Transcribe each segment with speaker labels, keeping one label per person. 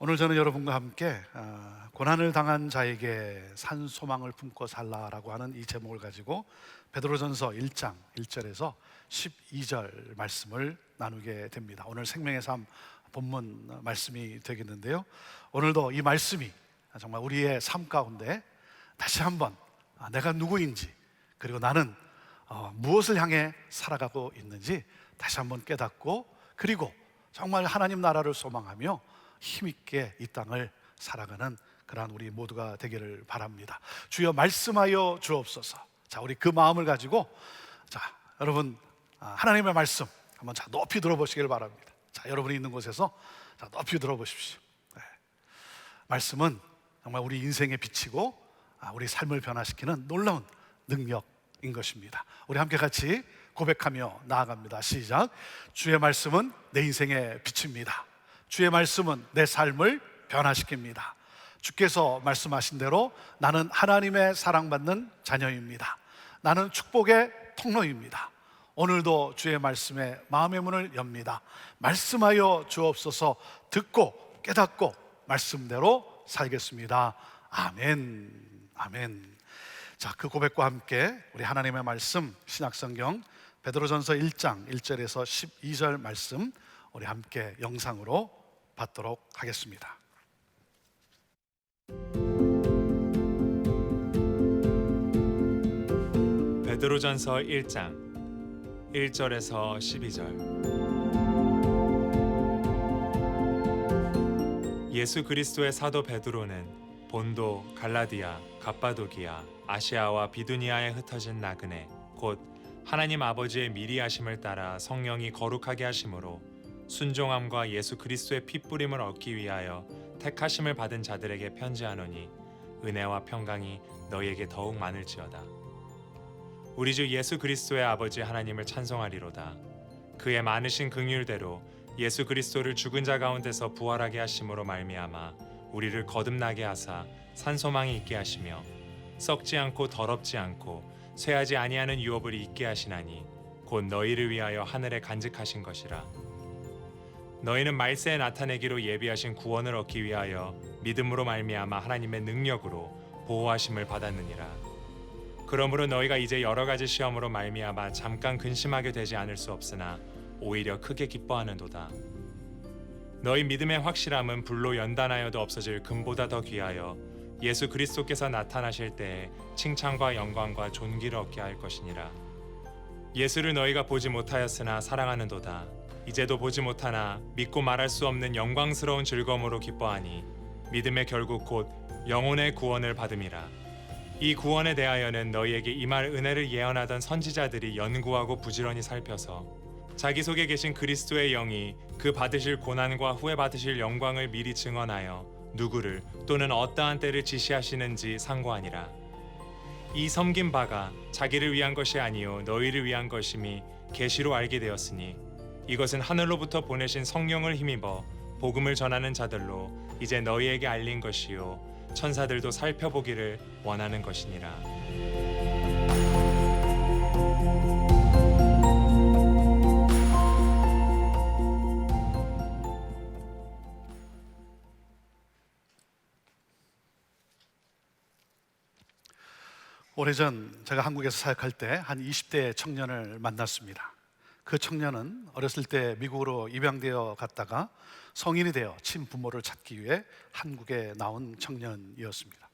Speaker 1: 오늘 저는 여러분과 함께 고난을 당한 자에게 산 소망을 품고 살라라고 하는 이 제목을 가지고 베드로전서 1장 1절에서 12절 말씀을 나누게 됩니다. 오늘 생명의 삶 본문 말씀이 되겠는데요, 오늘도 이 말씀이 정말 우리의 삶 가운데 다시 한번 내가 누구인지, 그리고 나는 무엇을 향해 살아가고 있는지 다시 한번 깨닫고, 그리고 정말 하나님 나라를 소망하며 힘있게 이 땅을 살아가는 그러한 우리 모두가 되기를 바랍니다. 주여 말씀하여 주옵소서. 자, 우리 그 마음을 가지고 여러분 하나님의 말씀 한번 높이 들어보시길 바랍니다. 여러분이 있는 곳에서 높이 들어보십시오. 네. 말씀은 정말 우리 인생의 빛이고 우리 삶을 변화시키는 놀라운 능력인 것입니다. 우리 함께 같이 고백하며 나아갑니다. 시작. 주의 말씀은 내 인생의 빛입니다. 주의 말씀은 내 삶을 변화시킵니다. 주께서 말씀하신 대로 나는 하나님의 사랑받는 자녀입니다. 나는 축복의 통로입니다. 오늘도 주의 말씀에 마음의 문을 엽니다. 말씀하여 주옵소서. 듣고 깨닫고 말씀대로 살겠습니다. 아멘. 아멘. 그 고백과 함께 우리 하나님의 말씀 신약성경 베드로전서 1장 1절에서 12절 말씀 우리 함께 영상으로 받도록 하겠습니다.
Speaker 2: 베드로전서 1장 1절에서 12절. 예수 그리스도의 사도 베드로는 본도, 갈라디아, 갑바도기아, 아시아와 비두니아에 흩어진 나그네 곧 하나님 아버지의 미리 하심을 따라 성령이 거룩하게 하심으로 순종함과 예수 그리스도의 피 뿌림을 얻기 위하여 택하심을 받은 자들에게 편지하노니 은혜와 평강이 너희에게 더욱 많을지어다. 우리 주 예수 그리스도의 아버지 하나님을 찬송하리로다. 그의 많으신 긍휼대로 예수 그리스도를 죽은 자 가운데서 부활하게 하심으로 말미암아 우리를 거듭나게 하사 산 소망이 있게 하시며 썩지 않고 더럽지 않고 쇠하지 아니하는 유업을 잊게 하시나니 곧 너희를 위하여 하늘에 간직하신 것이라. 너희는 말세에 나타내기로 예비하신 구원을 얻기 위하여 믿음으로 말미암아 하나님의 능력으로 보호하심을 받았느니라. 그러므로 너희가 이제 여러 가지 시험으로 말미암아 잠깐 근심하게 되지 않을 수 없으나 오히려 크게 기뻐하는도다. 너희 믿음의 확실함은 불로 연단하여도 없어질 금보다 더 귀하여 예수 그리스도께서 나타나실 때에 칭찬과 영광과 존귀를 얻게 할 것이니라. 예수를 너희가 보지 못하였으나 사랑하는도다. 이제도 보지 못하나 믿고 말할 수 없는 영광스러운 즐거움으로 기뻐하니 믿음의 결국 곧 영혼의 구원을 받음이라. 이 구원에 대하여는 너희에게 임할 은혜를 예언하던 선지자들이 연구하고 부지런히 살펴서 자기 속에 계신 그리스도의 영이 그 받으실 고난과 후에 받으실 영광을 미리 증언하여 누구를 또는 어떠한 때를 지시하시는지 상고하니라. 이 섬긴 바가 자기를 위한 것이 아니요 너희를 위한 것임이 계시로 알게 되었으니 이것은 하늘로부터 보내신 성령을 힘입어 복음을 전하는 자들로 이제 너희에게 알린 것이요 천사들도 살펴보기를 원하는 것이니라.
Speaker 1: 오래전 제가 한국에서 사역할 때 한 20대 청년을 만났습니다. 그 청년은 어렸을 때 미국으로 입양되어 갔다가 성인이 되어 친부모를 찾기 위해 한국에 나온 청년이었습니다.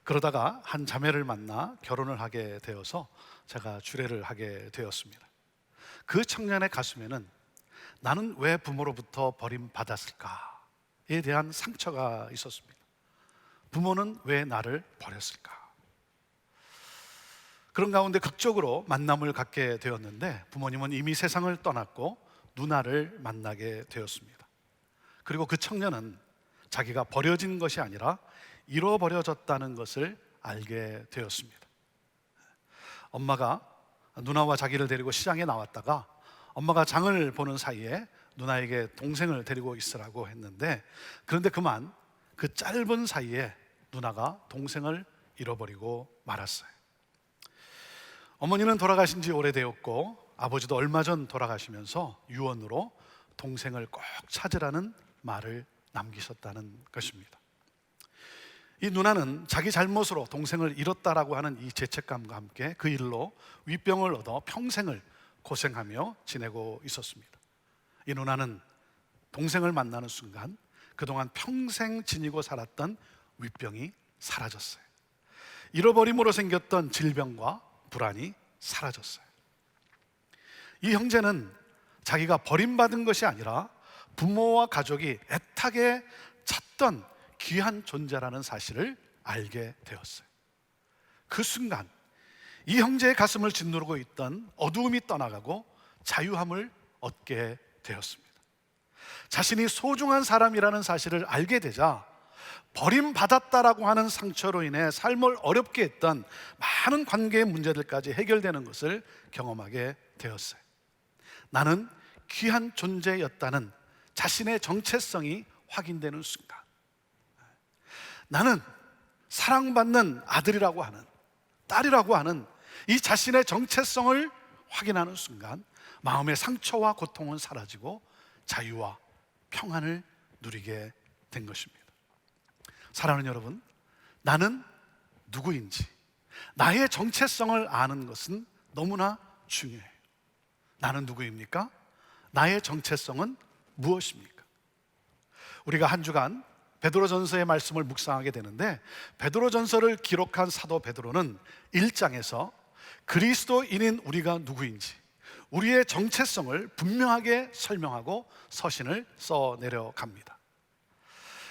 Speaker 1: 그러다가 한 자매를 만나 결혼을 하게 되어서 제가 주례를 하게 되었습니다. 그 청년의 가슴에는 나는 왜 부모로부터 버림받았을까에 대한 상처가 있었습니다. 부모는 왜 나를 버렸을까? 그런 가운데 극적으로 만남을 갖게 되었는데 부모님은 이미 세상을 떠났고 누나를 만나게 되었습니다. 그리고 그 청년은 자기가 버려진 것이 아니라 잃어버려졌다는 것을 알게 되었습니다. 엄마가 누나와 자기를 데리고 시장에 나왔다가 엄마가 장을 보는 사이에 누나에게 동생을 데리고 있으라고 했는데, 그런데 그만 그 짧은 사이에 누나가 동생을 잃어버리고 말았어요. 어머니는 돌아가신 지 오래되었고 아버지도 얼마 전 돌아가시면서 유언으로 동생을 꼭 찾으라는 말을 남기셨다는 것입니다. 이 누나는 자기 잘못으로 동생을 잃었다라고 하는 이 죄책감과 함께 그 일로 위병을 얻어 평생을 고생하며 지내고 있었습니다. 이 누나는 동생을 만나는 순간 그동안 평생 지니고 살았던 위병이 사라졌어요. 잃어버림으로 생겼던 질병과 불안이 사라졌어요. 이 형제는 자기가 버림받은 것이 아니라 부모와 가족이 애타게 찾던 귀한 존재라는 사실을 알게 되었어요. 그 순간 이 형제의 가슴을 짓누르고 있던 어두움이 떠나가고 자유함을 얻게 되었습니다. 자신이 소중한 사람이라는 사실을 알게 되자 버림받았다라고 하는 상처로 인해 삶을 어렵게 했던 많은 관계의 문제들까지 해결되는 것을 경험하게 되었어요. 나는 귀한 존재였다는 자신의 정체성이 확인되는 순간, 나는 사랑받는 아들이라고 하는, 딸이라고 하는 이 자신의 정체성을 확인하는 순간 마음의 상처와 고통은 사라지고 자유와 평안을 누리게 된 것입니다. 사랑하는 여러분, 나는 누구인지, 나의 정체성을 아는 것은 너무나 중요해요. 나는 누구입니까? 나의 정체성은 무엇입니까? 우리가 한 주간 베드로전서의 말씀을 묵상하게 되는데, 베드로전서를 기록한 사도 베드로는 1장에서 그리스도인인 우리가 누구인지, 우리의 정체성을 분명하게 설명하고 서신을 써 내려갑니다.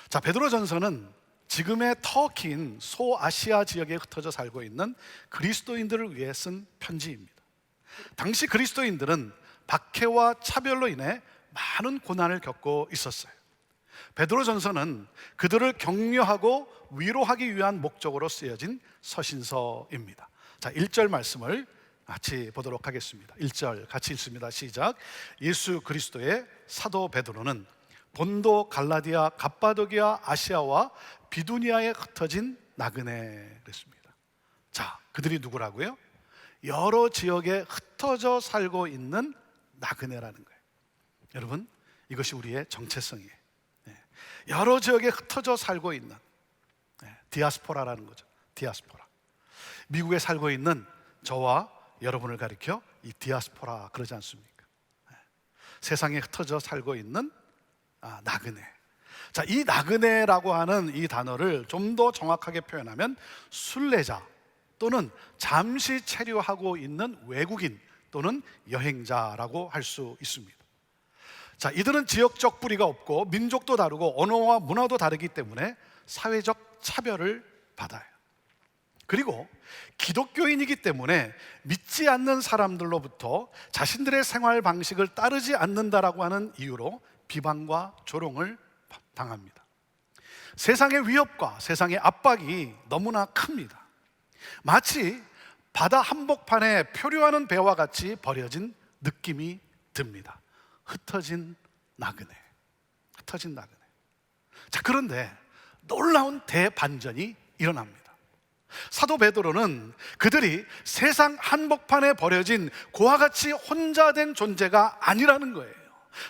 Speaker 1: 자, 베드로전서는 지금의 터키인 소아시아 지역에 흩어져 살고 있는 그리스도인들을 위해 쓴 편지입니다. 당시 그리스도인들은 박해와 차별로 인해 많은 고난을 겪고 있었어요. 베드로전서는 그들을 격려하고 위로하기 위한 목적으로 쓰여진 서신서입니다. 자, 1절 말씀을 같이 보도록 하겠습니다. 1절 같이 읽습니다. 시작. 예수 그리스도의 사도 베드로는 본도, 갈라디아, 갑바도기아, 아시아와 비두니아에 흩어진 나그네 그랬습니다. 자, 그들이 누구라고요? 여러 지역에 흩어져 살고 있는 나그네라는 거예요. 여러분, 이것이 우리의 정체성이에요. 여러 지역에 흩어져 살고 있는 디아스포라라는 거죠. 디아스포라. 미국에 살고 있는 저와 여러분을 가리켜 이 디아스포라 그러지 않습니까? 세상에 흩어져 살고 있는 나그네. 자, 이 나그네라고 하는 이 단어를 좀 더 정확하게 표현하면 순례자 또는 잠시 체류하고 있는 외국인 또는 여행자라고 할 수 있습니다. 자, 이들은 지역적 뿌리가 없고 민족도 다르고 언어와 문화도 다르기 때문에 사회적 차별을 받아요. 그리고 기독교인이기 때문에 믿지 않는 사람들로부터 자신들의 생활 방식을 따르지 않는다라고 하는 이유로 비방과 조롱을 당합니다. 세상의 위협과 세상의 압박이 너무나 큽니다. 마치 바다 한복판에 표류하는 배와 같이 버려진 느낌이 듭니다. 흩어진 나그네. 흩어진 나그네. 자, 그런데 놀라운 대반전이 일어납니다. 사도 베드로는 그들이 세상 한복판에 버려진 고와 같이 혼자 된 존재가 아니라는 거예요.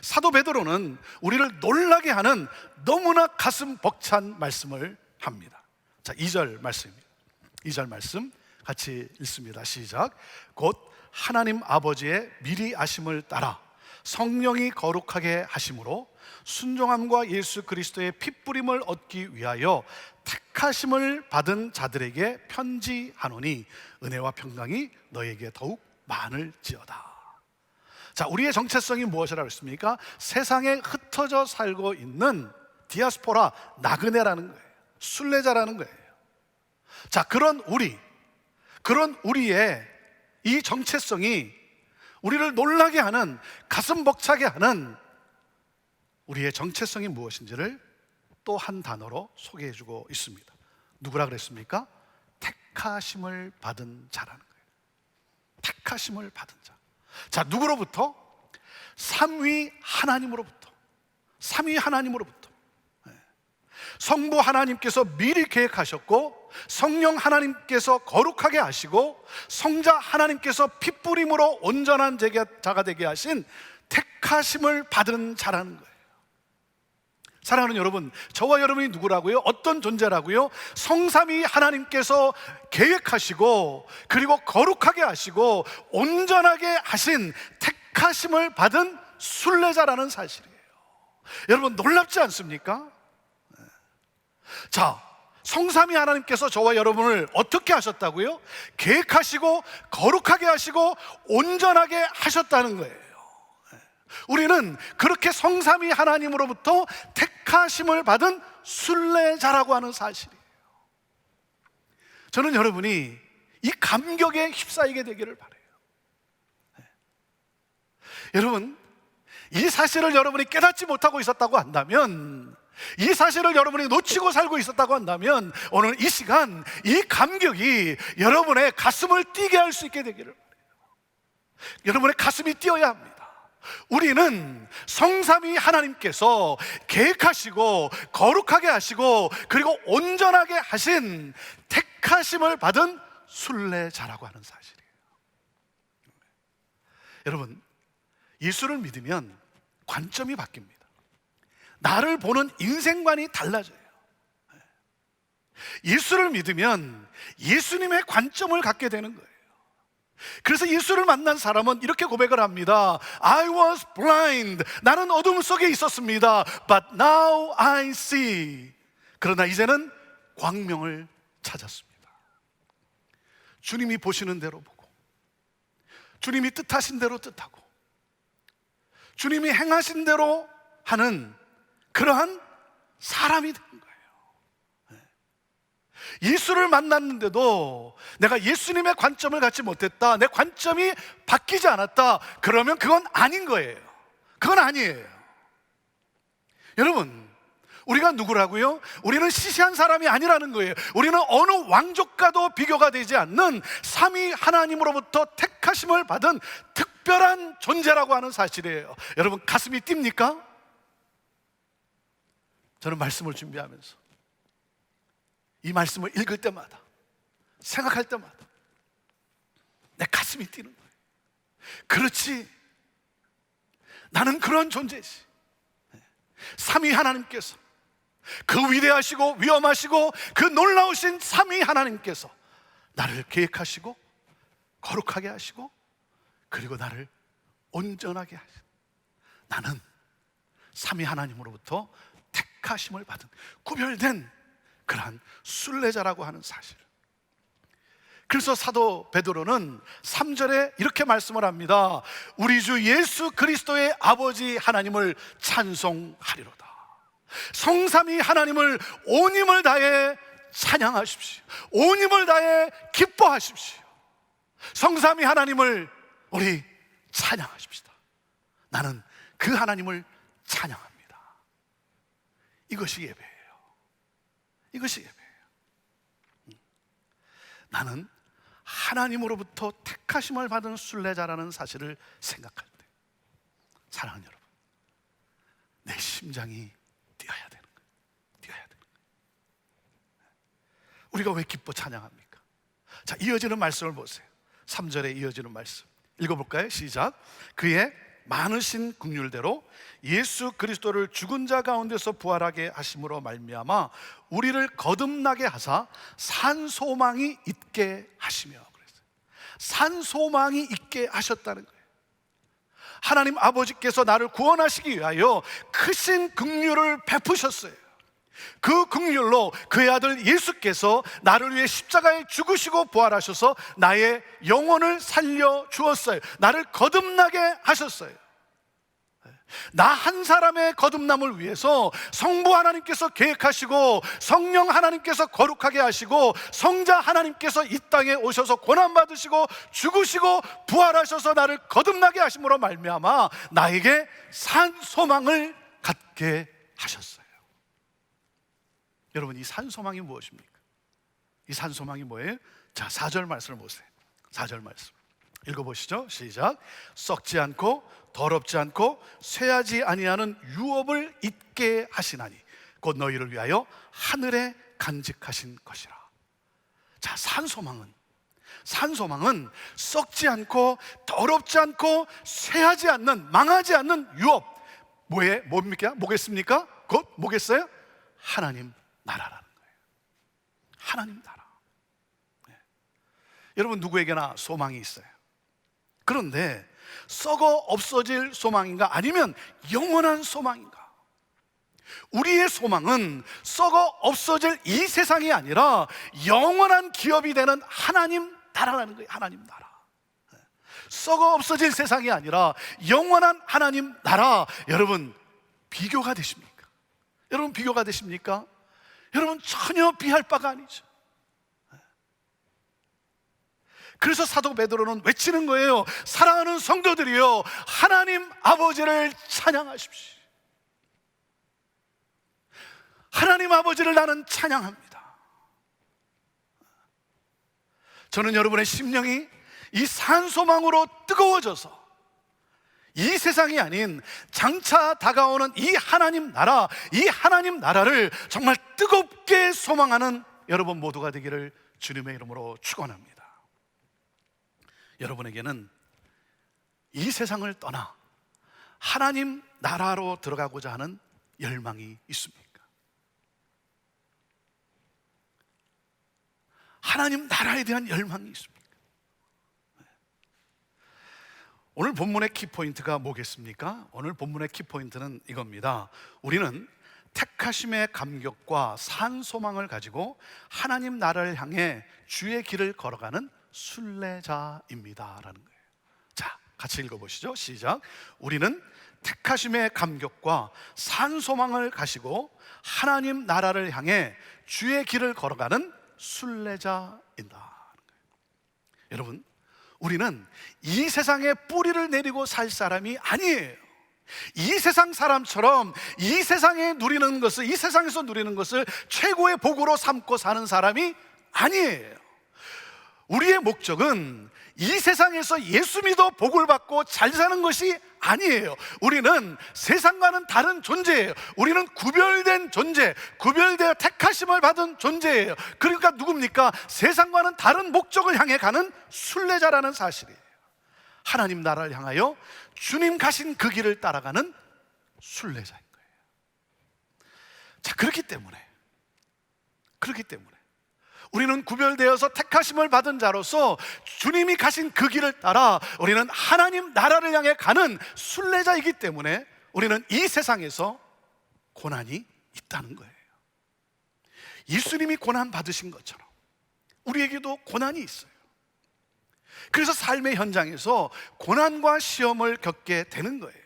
Speaker 1: 사도 베드로는 우리를 놀라게 하는 너무나 가슴 벅찬 말씀을 합니다. 자, 2절 말씀입니다. 2절 말씀 같이 읽습니다. 시작. 곧 하나님 아버지의 미리 아심을 따라 성령이 거룩하게 하심으로 순종함과 예수 그리스도의 핏부림을 얻기 위하여 택하심을 받은 자들에게 편지하노니 은혜와 평강이 너에게 더욱 많을지어다. 자, 우리의 정체성이 무엇이라고 했습니까? 세상에 흩어져 살고 있는 디아스포라, 나그네라는 거예요. 순례자라는 거예요. 자, 그런 우리의 이 정체성이 우리를 놀라게 하는, 가슴 벅차게 하는 우리의 정체성이 무엇인지를 또 한 단어로 소개해주고 있습니다. 누구라 그랬습니까? 택하심을 받은 자라는 거예요. 택하심을 받은 자. 자, 누구로부터? 삼위 하나님으로부터. 삼위 하나님으로부터. 성부 하나님께서 미리 계획하셨고, 성령 하나님께서 거룩하게 하시고, 성자 하나님께서 핏부림으로 온전한 자가 되게 하신 택하심을 받은 자라는 거예요. 사랑하는 여러분, 저와 여러분이 누구라고요? 어떤 존재라고요? 성삼위 하나님께서 계획하시고 그리고 거룩하게 하시고 온전하게 하신 택하심을 받은 순례자라는 사실이에요. 여러분, 놀랍지 않습니까? 자, 성삼위 하나님께서 저와 여러분을 어떻게 하셨다고요? 계획하시고 거룩하게 하시고 온전하게 하셨다는 거예요. 우리는 그렇게 성삼위 하나님으로부터 택하심을 받은 순례자라고 하는 사실이에요. 저는 여러분이 이 감격에 휩싸이게 되기를 바라요. 여러분, 이 사실을 여러분이 깨닫지 못하고 있었다고 한다면, 이 사실을 여러분이 놓치고 살고 있었다고 한다면, 오늘 이 시간 이 감격이 여러분의 가슴을 뛰게 할 수 있게 되기를 바라요. 여러분의 가슴이 뛰어야 합니다. 우리는 성삼위 하나님께서 계획하시고 거룩하게 하시고 그리고 온전하게 하신 택하심을 받은 순례자라고 하는 사실이에요. 여러분, 예수를 믿으면 관점이 바뀝니다. 나를 보는 인생관이 달라져요. 예수를 믿으면 예수님의 관점을 갖게 되는 거예요. 그래서 예수를 만난 사람은 이렇게 고백을 합니다. I was blind. 나는 어둠 속에 있었습니다. But now I see. 그러나 이제는 광명을 찾았습니다. 주님이 보시는 대로 보고, 주님이 뜻하신 대로 뜻하고, 주님이 행하신 대로 하는 그러한 사람이 된 거예요. 예수를 만났는데도 내가 예수님의 관점을 갖지 못했다, 내 관점이 바뀌지 않았다, 그러면 그건 아닌 거예요. 그건 아니에요. 여러분, 우리가 누구라고요? 우리는 시시한 사람이 아니라는 거예요. 우리는 어느 왕족과도 비교가 되지 않는 삼위 하나님으로부터 택하심을 받은 특별한 존재라고 하는 사실이에요. 여러분, 가슴이 뜁니까? 저는 말씀을 준비하면서 이 말씀을 읽을 때마다, 생각할 때마다 내 가슴이 뛰는 거예요. 그렇지, 나는 그런 존재지. 삼위 하나님께서, 그 위대하시고 위엄하시고 그 놀라우신 삼위 하나님께서 나를 계획하시고 거룩하게 하시고 그리고 나를 온전하게 하시고, 나는 삼위 하나님으로부터 택하심을 받은 구별된 그러한 순례자라고 하는 사실. 그래서 사도 베드로는 3절에 이렇게 말씀을 합니다. 우리 주 예수 그리스도의 아버지 하나님을 찬송하리로다. 성삼위 하나님을 온 힘을 다해 찬양하십시오. 온 힘을 다해 기뻐하십시오. 성삼위 하나님을 우리 찬양하십시다. 나는 그 하나님을 찬양합니다. 이것이 예배예요. 이것이 예배예요. 나는 하나님으로부터 택하심을 받은 순례자라는 사실을 생각할 때, 사랑하는 여러분, 내 심장이 뛰어야 되는 거예요. 뛰어야 되는 거예요. 우리가 왜 기뻐 찬양합니까? 자, 이어지는 말씀을 보세요. 3절에 이어지는 말씀 읽어볼까요? 시작. 그의 많으신 긍휼대로 예수 그리스도를 죽은 자 가운데서 부활하게 하심으로 말미암아 우리를 거듭나게 하사 산 소망이 있게 하시며, 그랬어요. 산 소망이 있게 하셨다는 거예요. 하나님 아버지께서 나를 구원하시기 위하여 크신 긍휼을 베푸셨어요. 그 긍휼로 그의 아들 예수께서 나를 위해 십자가에 죽으시고 부활하셔서 나의 영혼을 살려 주었어요. 나를 거듭나게 하셨어요. 나 한 사람의 거듭남을 위해서 성부 하나님께서 계획하시고 성령 하나님께서 거룩하게 하시고 성자 하나님께서 이 땅에 오셔서 고난받으시고 죽으시고 부활하셔서 나를 거듭나게 하심으로 말미암아 나에게 산 소망을 갖게 하셨어요. 여러분, 이 산 소망이 무엇입니까? 이 산 소망이 뭐예요? 자, 4절 말씀을 보세요. 4절 말씀 읽어보시죠. 시작. 썩지 않고 더럽지 않고 쇠하지 아니하는 유업을 잊게 하시나니 곧 너희를 위하여 하늘에 간직하신 것이라. 자, 산 소망은 썩지 않고 더럽지 않고 쇠하지 않는, 망하지 않는 유업. 뭐겠습니까? 곧 뭐겠어요? 하나님 나라라는 거예요. 하나님 나라. 네. 여러분 누구에게나 소망이 있어요. 그런데 썩어 없어질 소망인가 아니면 영원한 소망인가? 우리의 소망은 썩어 없어질 이 세상이 아니라 영원한 기업이 되는 하나님 나라라는 거예요. 하나님 나라. 썩어 없어질 세상이 아니라 영원한 하나님 나라. 여러분 비교가 되십니까? 여러분 비교가 되십니까? 여러분 전혀 비할 바가 아니죠. 그래서 사도 베드로는 외치는 거예요. 사랑하는 성도들이여, 하나님 아버지를 찬양하십시오. 하나님 아버지를 나는 찬양합니다. 저는 여러분의 심령이 이 산소망으로 뜨거워져서 이 세상이 아닌 장차 다가오는 이 하나님 나라, 이 하나님 나라를 정말 뜨겁게 소망하는 여러분 모두가 되기를 주님의 이름으로 축원합니다. 여러분에게는 이 세상을 떠나 하나님 나라로 들어가고자 하는 열망이 있습니까? 하나님 나라에 대한 열망이 있습니까? 오늘 본문의 키포인트가 뭐겠습니까? 오늘 본문의 키포인트는 이겁니다. 우리는 택하심의 감격과 산 소망을 가지고 하나님 나라를 향해 주의 길을 걸어가는 순례자입니다 라는 거예요. 자, 같이 읽어보시죠. 시작. 우리는 택하심의 감격과 산 소망을 가지고 하나님 나라를 향해 주의 길을 걸어가는 순례자이다. 여러분, 우리는 이 세상에 뿌리를 내리고 살 사람이 아니에요. 이 세상 사람처럼 이 세상에 누리는 것을, 이 세상에서 누리는 것을 최고의 복으로 삼고 사는 사람이 아니에요. 우리의 목적은 이 세상에서 예수 믿어 복을 받고 잘 사는 것이 아니에요. 우리는 세상과는 다른 존재예요. 우리는 구별된 존재, 구별되어 택하심을 받은 존재예요. 그러니까 누굽니까? 세상과는 다른 목적을 향해 가는 순례자라는 사실이에요. 하나님 나라를 향하여 주님 가신 그 길을 따라가는 순례자인 거예요. 자, 그렇기 때문에 우리는 구별되어서 택하심을 받은 자로서 주님이 가신 그 길을 따라 우리는 하나님 나라를 향해 가는 순례자이기 때문에 우리는 이 세상에서 고난이 있다는 거예요. 예수님이 고난 받으신 것처럼 우리에게도 고난이 있어요. 그래서 삶의 현장에서 고난과 시험을 겪게 되는 거예요.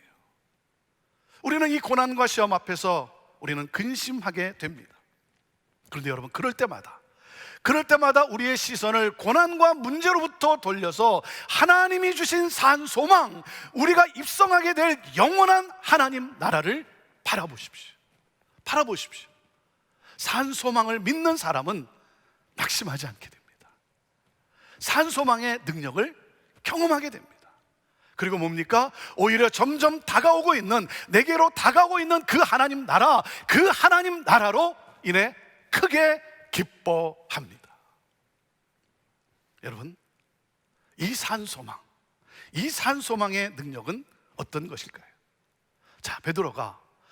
Speaker 1: 우리는 이 고난과 시험 앞에서 우리는 근심하게 됩니다. 그런데 여러분, 그럴 때마다 우리의 시선을 고난과 문제로부터 돌려서 하나님이 주신 산 소망, 우리가 입성하게 될 영원한 하나님 나라를 바라보십시오. 산 소망을 믿는 사람은 낙심하지 않게 됩니다. 산 소망의 능력을 경험하게 됩니다. 그리고 뭡니까? 오히려 점점 다가오고 있는, 내게로 다가오고 있는 그 하나님 나라, 그 하나님 나라로 인해 크게 기뻐합니다. 여러분, 이 산소망의 능력은 어떤 것일까요? 자,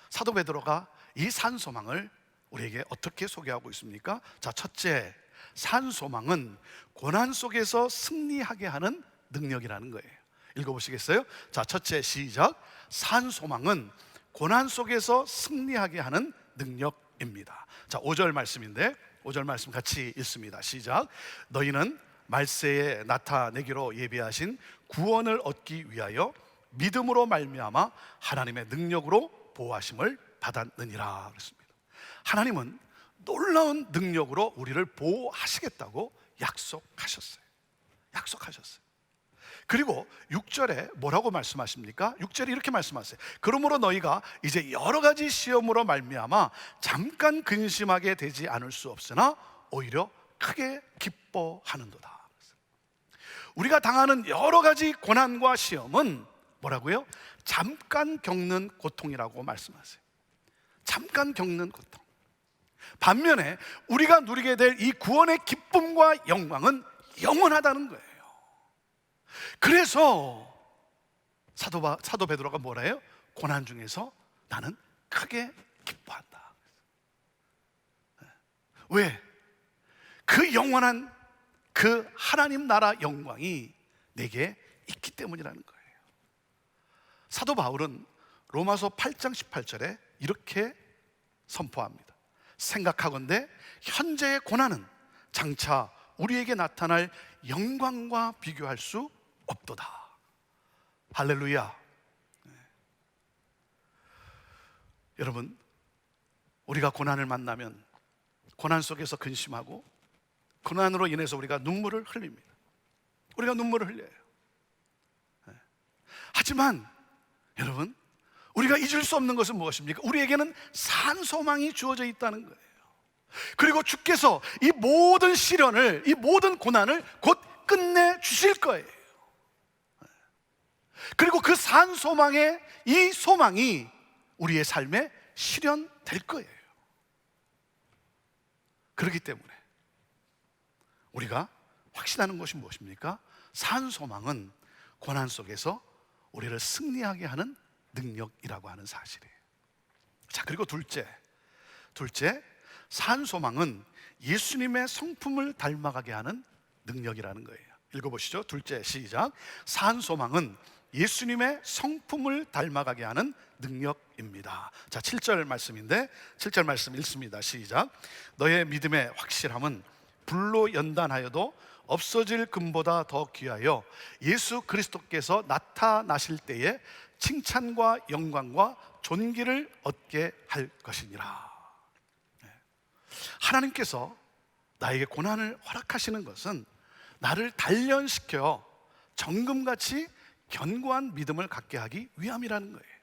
Speaker 1: 사도 베드로가 이 산소망을 우리에게 어떻게 소개하고 있습니까? 자, 첫째, 산소망은 고난 속에서 승리하게 하는 능력이라는 거예요. 읽어보시겠어요? 자, 첫째, 시작. 산소망은 고난 속에서 승리하게 하는 능력입니다. 자, 5절 말씀인데 5절 말씀 같이 읽습니다. 시작. 너희는 말세에 나타내기로 예비하신 구원을 얻기 위하여 믿음으로 말미암아 하나님의 능력으로 보호하심을 받았느니라 그랬습니다. 하나님은 놀라운 능력으로 우리를 보호하시겠다고 약속하셨어요. 그리고 6절에 뭐라고 말씀하십니까? 6절에 이렇게 말씀하세요. 그러므로 너희가 이제 여러 가지 시험으로 말미암아 잠깐 근심하게 되지 않을 수 없으나 오히려 크게 기뻐하는도다. 우리가 당하는 여러 가지 고난과 시험은 뭐라고요? 잠깐 겪는 고통이라고 말씀하세요. 잠깐 겪는 고통. 반면에 우리가 누리게 될 이 구원의 기쁨과 영광은 영원하다는 거예요. 그래서 사도 베드로가 뭐라 해요? 고난 중에서 나는 크게 기뻐한다. 왜? 그 영원한 그 하나님 나라 영광이 내게 있기 때문이라는 거예요. 사도 바울은 로마서 8장 18절에 이렇게 선포합니다. 생각하건대 현재의 고난은 장차 우리에게 나타날 영광과 비교할 수 없도다. 할렐루야. 여러분, 우리가 고난을 만나면 고난 속에서 근심하고 고난으로 인해서 우리가 눈물을 흘립니다. 우리가 눈물을 흘려요. 하지만 여러분, 우리가 잊을 수 없는 것은 무엇입니까? 우리에게는 산 소망이 주어져 있다는 거예요. 그리고 주께서 이 모든 시련을, 이 모든 고난을 곧 끝내 주실 거예요. 그리고 그 산 소망의 이 소망이 우리의 삶에 실현될 거예요. 그렇기 때문에 우리가 확신하는 것이 무엇입니까? 산 소망은 고난 속에서 우리를 승리하게 하는 능력이라고 하는 사실이에요. 자, 그리고 둘째, 산 소망은 예수님의 성품을 닮아가게 하는 능력이라는 거예요. 읽어보시죠. 둘째, 시작. 산 소망은 예수님의 성품을 닮아가게 하는 능력입니다. 자, 7절 말씀인데 7절 말씀 읽습니다. 시작. 너의 믿음의 확실함은 불로 연단하여도 없어질 금보다 더 귀하여 예수 그리스도께서 나타나실 때에 칭찬과 영광과 존귀를 얻게 할 것이니라. 하나님께서 나에게 고난을 허락하시는 것은 나를 단련시켜 정금같이 견고한 믿음을 갖게 하기 위함이라는 거예요.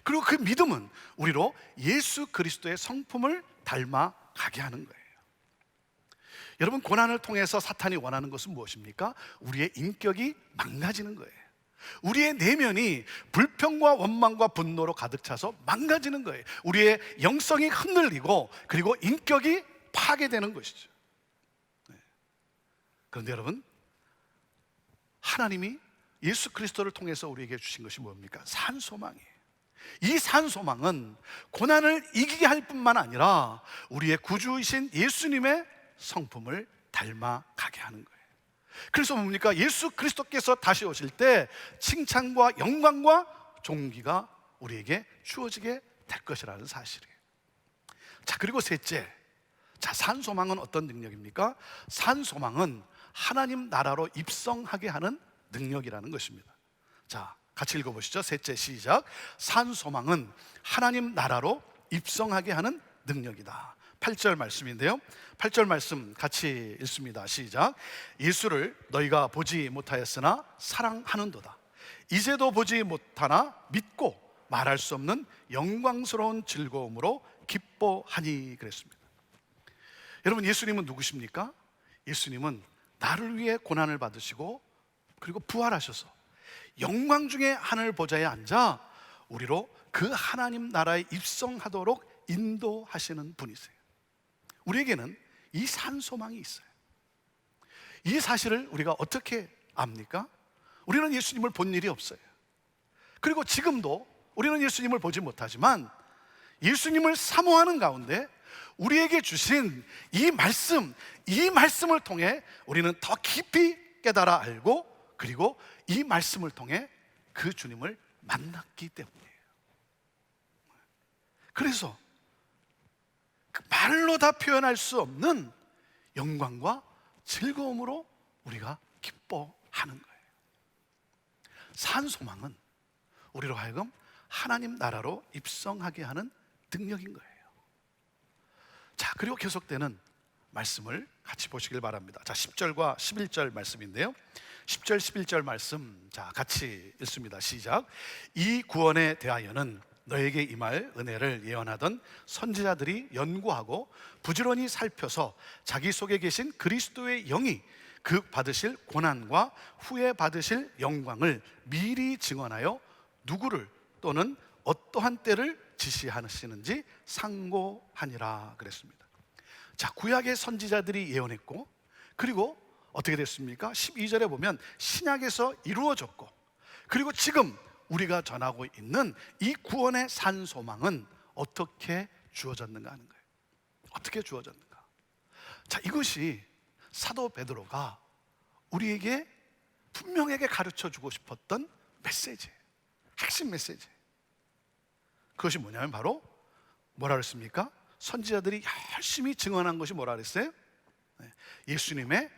Speaker 1: 그리고 그 믿음은 우리로 예수 그리스도의 성품을 닮아가게 하는 거예요. 여러분, 고난을 통해서 사탄이 원하는 것은 무엇입니까? 우리의 인격이 망가지는 거예요. 우리의 내면이 불평과 원망과 분노로 가득 차서 망가지는 거예요. 우리의 영성이 흔들리고 그리고 인격이 파괴되는 것이죠. 그런데 여러분, 하나님이 예수 그리스도를 통해서 우리에게 주신 것이 뭡니까? 산 소망이에요. 이 산 소망은 고난을 이기게 할 뿐만 아니라 우리의 구주이신 예수님의 성품을 닮아가게 하는 거예요. 그래서 뭡니까? 예수 그리스도께서 다시 오실 때 칭찬과 영광과 존귀가 우리에게 주어지게 될 것이라는 사실이에요. 자, 그리고 셋째, 자, 산 소망은 어떤 능력입니까? 산 소망은 하나님 나라로 입성하게 하는 능력이라는 것입니다. 자, 같이 읽어보시죠. 셋째, 시작. 산 소망은 하나님 나라로 입성하게 하는 능력이다. 8절 말씀인데요, 8절 말씀 같이 읽습니다. 시작. 예수를 너희가 보지 못하였으나 사랑하는도다. 이제도 보지 못하나 믿고 말할 수 없는 영광스러운 즐거움으로 기뻐하니 그랬습니다. 여러분, 예수님은 누구십니까? 예수님은 나를 위해 고난을 받으시고 그리고 부활하셔서 영광 중에 하늘 보좌에 앉아 우리로 그 하나님 나라에 입성하도록 인도하시는 분이세요. 우리에게는 이 산 소망이 있어요. 이 사실을 우리가 어떻게 압니까? 우리는 예수님을 본 일이 없어요. 그리고 지금도 우리는 예수님을 보지 못하지만 예수님을 사모하는 가운데 우리에게 주신 이 말씀을 통해 우리는 더 깊이 깨달아 알고 그리고 이 말씀을 통해 그 주님을 만났기 때문이에요. 그래서 그 말로 다 표현할 수 없는 영광과 즐거움으로 우리가 기뻐하는 거예요. 산 소망은 우리로 하여금 하나님 나라로 입성하게 하는 능력인 거예요. 자, 그리고 계속되는 말씀을 같이 보시길 바랍니다. 자, 10절과 11절 말씀인데요, 10절 11절 말씀, 자, 같이 읽습니다. 시작. 이 구원에 대하여는 너에게 임할 은혜를 예언하던 선지자들이 연구하고 부지런히 살펴서 자기 속에 계신 그리스도의 영이 그 받으실 고난과 후에 받으실 영광을 미리 증언하여 누구를 또는 어떠한 때를 지시하시는지 상고하니라 그랬습니다. 자, 구약의 선지자들이 예언했고 그리고 어떻게 됐습니까? 12절에 보면 신약에서 이루어졌고 그리고 지금 우리가 전하고 있는 이 구원의 산 소망은 어떻게 주어졌는가 하는 거예요. 어떻게 주어졌는가? 자, 이것이 사도 베드로가 우리에게 분명하게 가르쳐 주고 싶었던 메시지예요. 핵심 메시지. 그것이 뭐냐면 바로 뭐라 그랬습니까? 선지자들이 열심히 증언한 것이 뭐라 그랬어요? 예수님의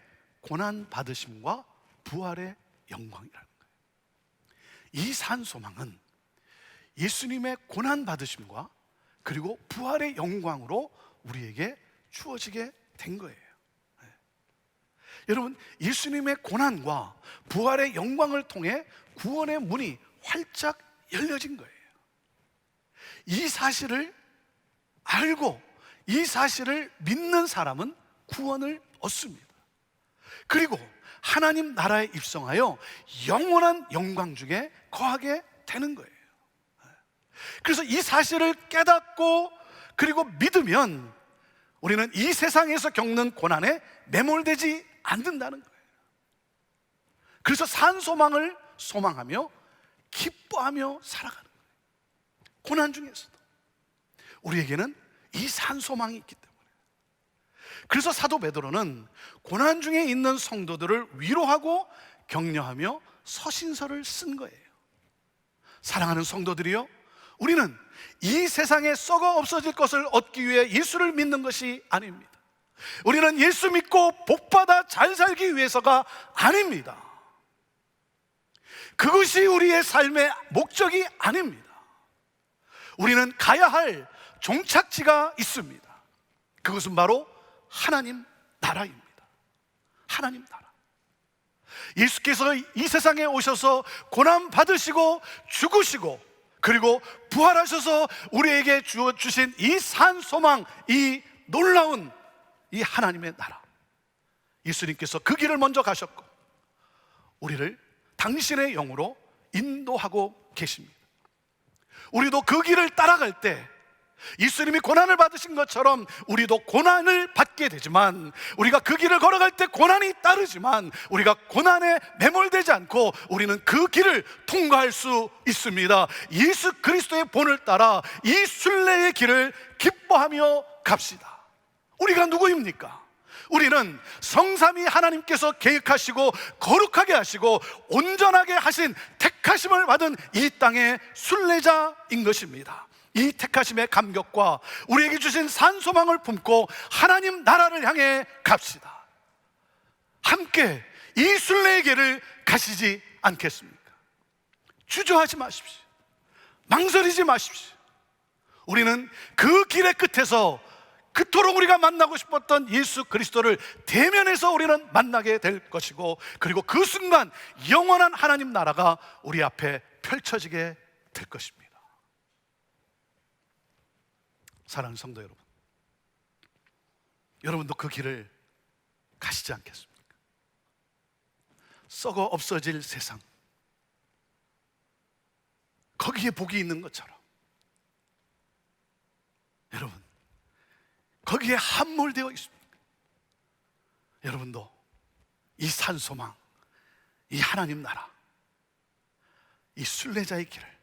Speaker 1: 고난 받으심과 부활의 영광이라는 거예요. 이 산소망은 예수님의 고난 받으심과 그리고 부활의 영광으로 우리에게 주어지게 된 거예요. 여러분, 예수님의 고난과 부활의 영광을 통해 구원의 문이 활짝 열려진 거예요. 이 사실을 알고 이 사실을 믿는 사람은 구원을 얻습니다. 그리고 하나님 나라에 입성하여 영원한 영광 중에 거하게 되는 거예요. 그래서 이 사실을 깨닫고 그리고 믿으면 우리는 이 세상에서 겪는 고난에 매몰되지 않는다는 거예요. 그래서 산소망을 소망하며 기뻐하며 살아가는 거예요. 고난 중에서도 우리에게는 이 산소망이 있기 때문에. 그래서 사도 베드로는 고난 중에 있는 성도들을 위로하고 격려하며 서신서를 쓴 거예요. 사랑하는 성도들이요, 우리는 이 세상에 썩어 없어질 것을 얻기 위해 예수를 믿는 것이 아닙니다. 우리는 예수 믿고 복받아 잘 살기 위해서가 아닙니다. 그것이 우리의 삶의 목적이 아닙니다. 우리는 가야 할 종착지가 있습니다. 그것은 바로 하나님 나라입니다. 하나님 나라. 예수께서 이 세상에 오셔서 고난 받으시고 죽으시고 그리고 부활하셔서 우리에게 주신 이 산소망, 이 놀라운 이 하나님의 나라, 예수님께서 그 길을 먼저 가셨고 우리를 당신의 영으로 인도하고 계십니다. 우리도 그 길을 따라갈 때 예수님이 고난을 받으신 것처럼 우리도 고난을 받게 되지만, 우리가 그 길을 걸어갈 때 고난이 따르지만 우리가 고난에 매몰되지 않고 우리는 그 길을 통과할 수 있습니다. 예수 그리스도의 본을 따라 이 순례의 길을 기뻐하며 갑시다. 우리가 누구입니까? 우리는 성삼위 하나님께서 계획하시고 거룩하게 하시고 온전하게 하신 택하심을 받은 이 땅의 순례자인 것입니다. 이 택하심의 감격과 우리에게 주신 산소망을 품고 하나님 나라를 향해 갑시다. 함께 이 순례의 길을 가시지 않겠습니까? 주저하지 마십시오. 망설이지 마십시오. 우리는 그 길의 끝에서 그토록 우리가 만나고 싶었던 예수 그리스도를 대면해서 우리는 만나게 될 것이고, 그리고 그 순간 영원한 하나님 나라가 우리 앞에 펼쳐지게 될 것입니다. 사랑하는 성도 여러분, 여러분도 그 길을 가시지 않겠습니까? 썩어 없어질 세상, 거기에 복이 있는 것처럼 여러분, 거기에 함몰되어 있습니다. 여러분도 이 산소망, 이 하나님 나라, 이 순례자의 길을,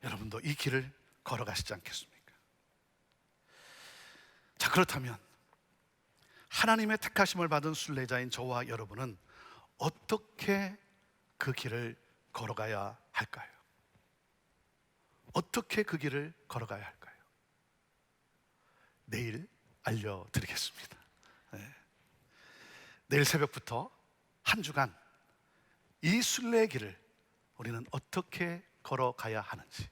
Speaker 1: 여러분도 이 길을 걸어가시지 않겠습니까? 자, 그렇다면 하나님의 택하심을 받은 순례자인 저와 여러분은 어떻게 그 길을 걸어가야 할까요? 어떻게 그 길을 걸어가야 할까요? 내일 알려드리겠습니다. 내일 새벽부터 한 주간 이 순례의 길을 우리는 어떻게 걸어가야 하는지,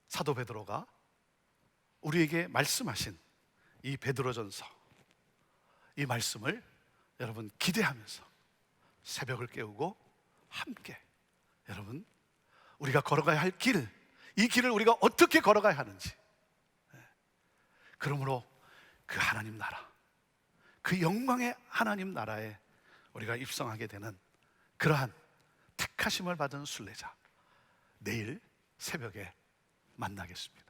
Speaker 1: 사도 베드로가 우리에게 말씀하신 이 베드로전서, 이 말씀을 여러분 기대하면서 새벽을 깨우고 함께 여러분 우리가 걸어가야 할 길, 이 길을 우리가 어떻게 걸어가야 하는지, 그러므로 그 하나님 나라, 그 영광의 하나님 나라에 우리가 입성하게 되는 그러한 택하심을 받은 순례자, 내일 새벽에 만나겠습니다.